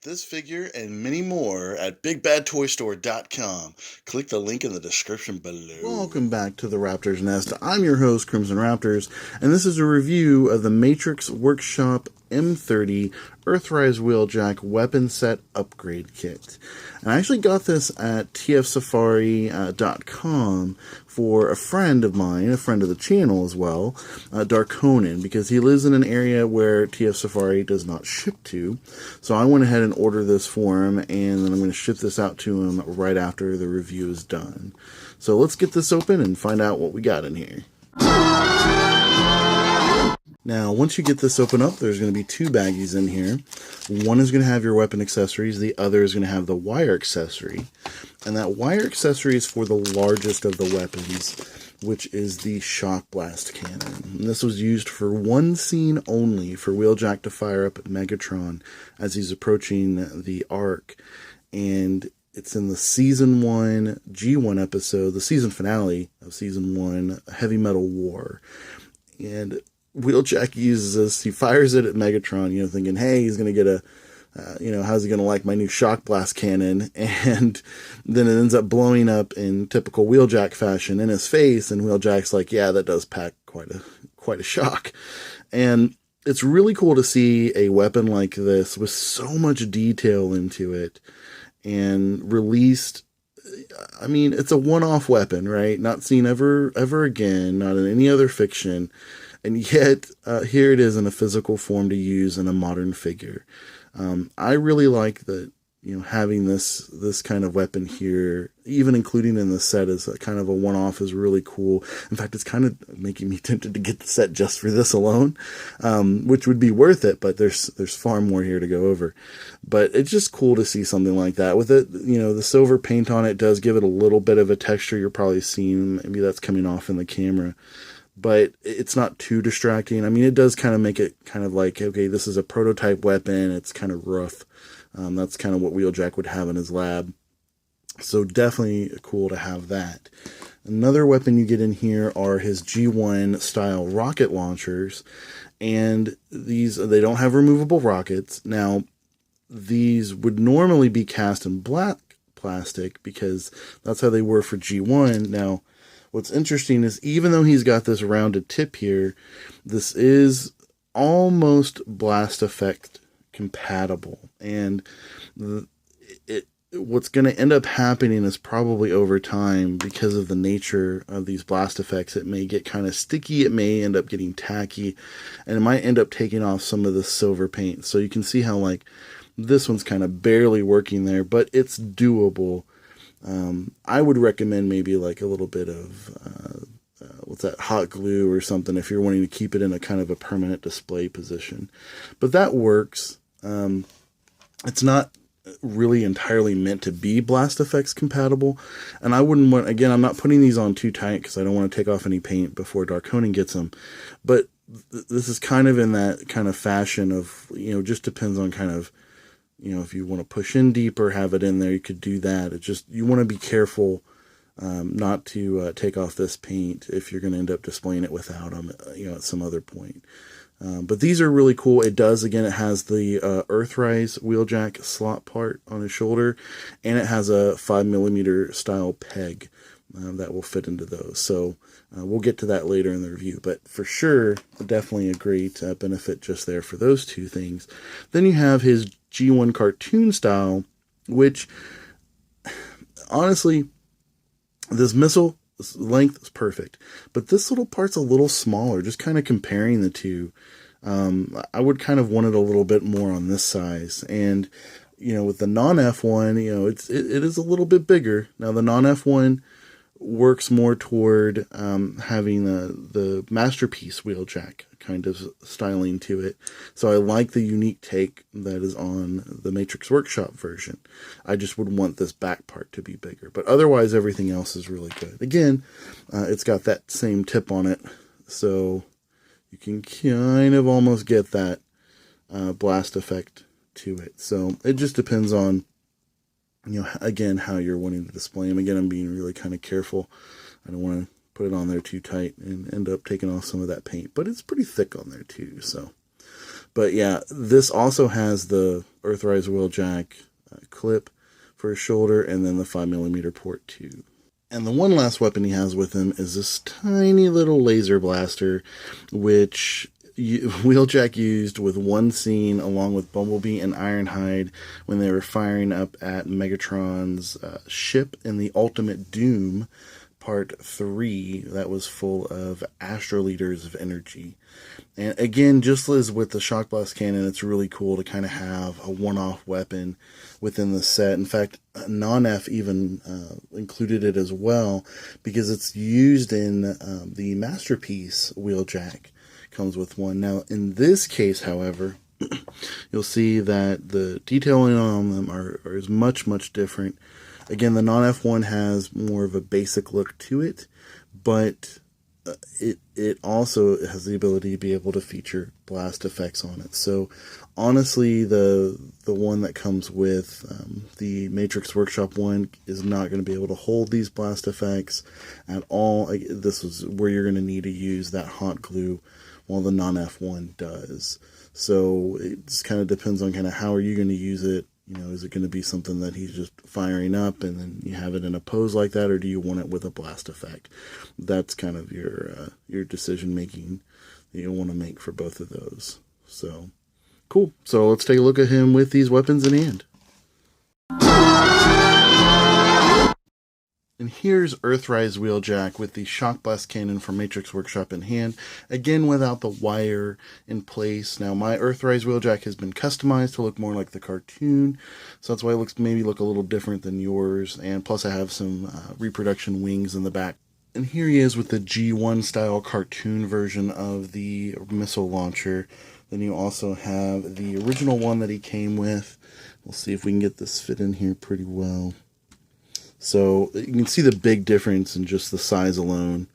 this figure and many more at BigBadToyStore.com. Click the link in the description below. Welcome back to the Raptor's Nest. I'm your host, Crimson Raptors, and this is a review of the Matrix Workshop M30 Earthrise Wheeljack Weapon Set Upgrade Kit. And I actually got this at tfsafari.com for a friend of mine, a friend of the channel as well, Darkonin, because he lives in an area where TF Safari does not ship to. So I went ahead and ordered this for him, and then I'm going to ship this out to him right after the review is done. So let's get this open and find out what we got in here. Now, once you get this open up, there's going to be two baggies in here. One is going to have your weapon accessories. The other is going to have the wire accessory. And that wire accessory is for the largest of the weapons, which is the shock blast cannon. And this was used for one scene only for Wheeljack to fire up at Megatron as he's approaching the Ark. And it's in the Season 1 G1 episode, the season finale of Season 1, Heavy Metal War. And Wheeljack uses this, he fires it at Megatron, thinking, hey, he's going to get a, how's he going to like my new shock blast cannon? And then it ends up blowing up in typical Wheeljack fashion in his face, and Wheeljack's like, yeah, that does pack quite a shock. And it's really cool to see a weapon like this with so much detail into it and released. I mean, it's a one-off weapon, right? Not seen ever again, not in any other fiction. And yet, here it is in a physical form to use in a modern figure. I really like that, having this kind of weapon here, even including in the set as a kind of a one-off, is really cool. In fact, it's kind of making me tempted to get the set just for this alone, which would be worth it, but there's far more here to go over. But it's just cool to see something like that. With it, the silver paint on it does give it a little bit of a texture. You're probably seeing, maybe that's coming off in the camera. But it's not too distracting. I mean, it does kind of make it kind of like, okay, this is a prototype weapon. It's kind of rough. That's kind of what Wheeljack would have in his lab. So definitely cool to have that. Another weapon you get in here are his G1 style rocket launchers. And these, they don't have removable rockets. Now, these would normally be cast in black plastic because that's how they were for G1. Now, what's interesting is even though he's got this rounded tip here, this is almost blast effect compatible. And what's going to end up happening is probably over time, because of the nature of these blast effects, it may get kind of sticky, it may end up getting tacky, and it might end up taking off some of the silver paint. So you can see how like this one's kind of barely working there, but it's doable. I would recommend maybe like a little bit of, what's that, hot glue or something if you're wanting to keep it in a kind of a permanent display position. But that works. It's not really entirely meant to be blast effects compatible. And I wouldn't want, again, I'm not putting these on too tight because I don't want to take off any paint before Darkonin gets them. But this is kind of in that kind of fashion of, just depends on kind of, if you want to push in deeper, have it in there, you could do that. It's just, you want to be careful not to take off this paint if you're going to end up displaying it without them, at some other point. But these are really cool. It does, again, it has the Earthrise Wheeljack slot part on his shoulder, and it has a 5mm style peg that will fit into those. So we'll get to that later in the review, but for sure, definitely a great benefit just there for those two things. Then you have his G1 cartoon style, which honestly, this missile length is perfect, but this little part's a little smaller. Just kind of comparing the two, I would kind of want it a little bit more on this size. And with the non-F1, it is a little bit bigger. Now the non-F1 works more toward having the masterpiece Wheeljack kind of styling to it. So I like the unique take that is on the Matrix Workshop version. I just would want this back part to be bigger. But otherwise, everything else is really good. Again, it's got that same tip on it, so you can kind of almost get that blast effect to it. So it just depends on, again, how you're wanting to display them. Again, I'm being really kind of careful. I don't want to put it on there too tight and end up taking off some of that paint, but it's pretty thick on there too. So, But yeah, this also has the Earthrise Wheeljack clip for his shoulder, and then the 5mm port too. And the one last weapon he has with him is this tiny little laser blaster, which Wheeljack used with one scene along with Bumblebee and Ironhide when they were firing up at Megatron's ship in the Ultimate Doom Part 3 that was full of astroliters of energy. And again, just as with the Shock Blast Cannon, it's really cool to kind of have a one-off weapon within the set. In fact, Non-F even included it as well because it's used in the Masterpiece Wheeljack. Comes with one. Now, in this case, however, you'll see that the detailing on them is much, much different. Again, the non-F one has more of a basic look to it, but it also has the ability to be able to feature blast effects on it. So, honestly, the one that comes with the Matrix Workshop one is not going to be able to hold these blast effects at all. This is where you're going to need to use that hot glue, while the non-F one does. So it just kind of depends on kind of how are you going to use it. You know, is it going to be something that he's just firing up and then you have it in a pose like that, or do you want it with a blast effect? That's kind of your decision making that you'll want to make for both of those. So cool. So let's take a look at him with these weapons in hand. And here's Earthrise Wheeljack with the Shock Blast Cannon from Matrix Workshop in hand. Again, without the wire in place. Now, my Earthrise Wheeljack has been customized to look more like the cartoon. So that's why it looks maybe look a little different than yours. And plus I have some reproduction wings in the back. And here he is with the G1 style cartoon version of the missile launcher. Then you also have the original one that he came with. We'll see if we can get this fit in here pretty well. So you can see the big difference in just the size alone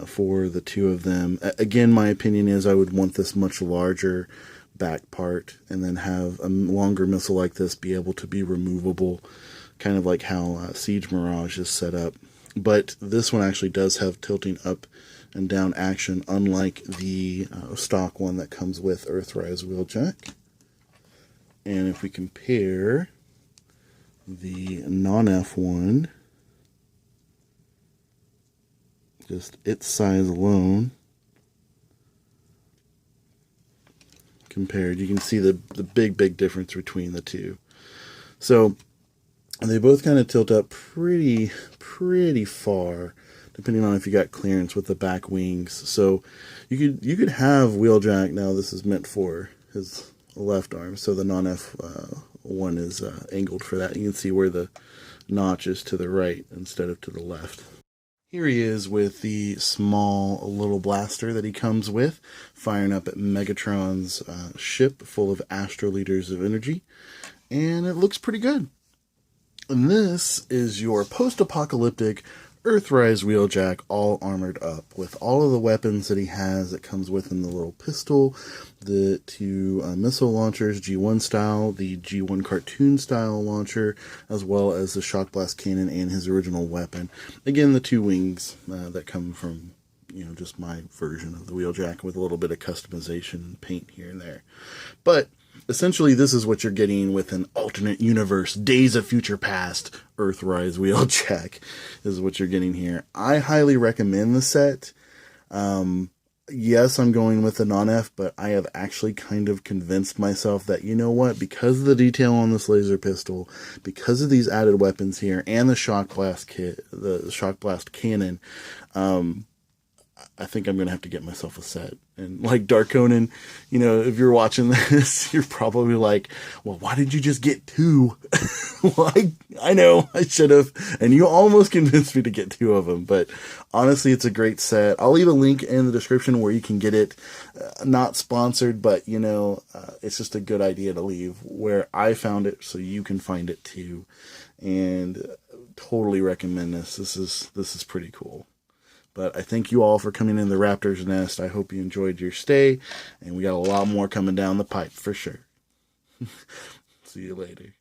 for the two of them. Again, my opinion is I would want this much larger back part and then have a longer missile like this be able to be removable, kind of like how Siege Mirage is set up. But this one actually does have tilting up and down action, unlike the stock one that comes with Earthrise Wheeljack. And if we compare the non-F one, just its size alone compared, you can see the big difference between the two. So they both kind of tilt up pretty far, depending on if you got clearance with the back wings. So you could have Wheeljack. Now this is meant for his left arm, so the non-F one is angled for that. You can see where the notch is to the right instead of to the left. Here he is with the small little blaster that he comes with, firing up at Megatron's ship full of astroliters of energy, and it looks pretty good. And this is your post-apocalyptic Earthrise Wheeljack all armored up with all of the weapons that he has. It comes with him the little pistol, the two missile launchers, G1 style, the G1 cartoon style launcher, as well as the Shock Blast Cannon and his original weapon. Again, the two wings that come from, you know, just my version of the Wheeljack with a little bit of customization and paint here and there. But essentially, this is what you're getting with an alternate universe, Days of Future Past, Earthrise Wheeljack is what you're getting here. I highly recommend the set. Yes, I'm going with the non-F, but I have actually kind of convinced myself that, you know what, because of the detail on this laser pistol, because of these added weapons here, and the Shock Blast kit, the Shock Blast Cannon, I think I'm going to have to get myself a set. And like Dark Conan, you know, if you're watching this, you're probably like, well, why did you just get two? Well, I know I should have. And you almost convinced me to get two of them. But honestly, it's a great set. I'll leave a link in the description where you can get it. Not sponsored, but, you know, it's just a good idea to leave where I found it so you can find it too. And totally recommend this. This is pretty cool. But I thank you all for coming in the Raptor's Nest. I hope you enjoyed your stay. And we got a lot more coming down the pipe for sure. See you later.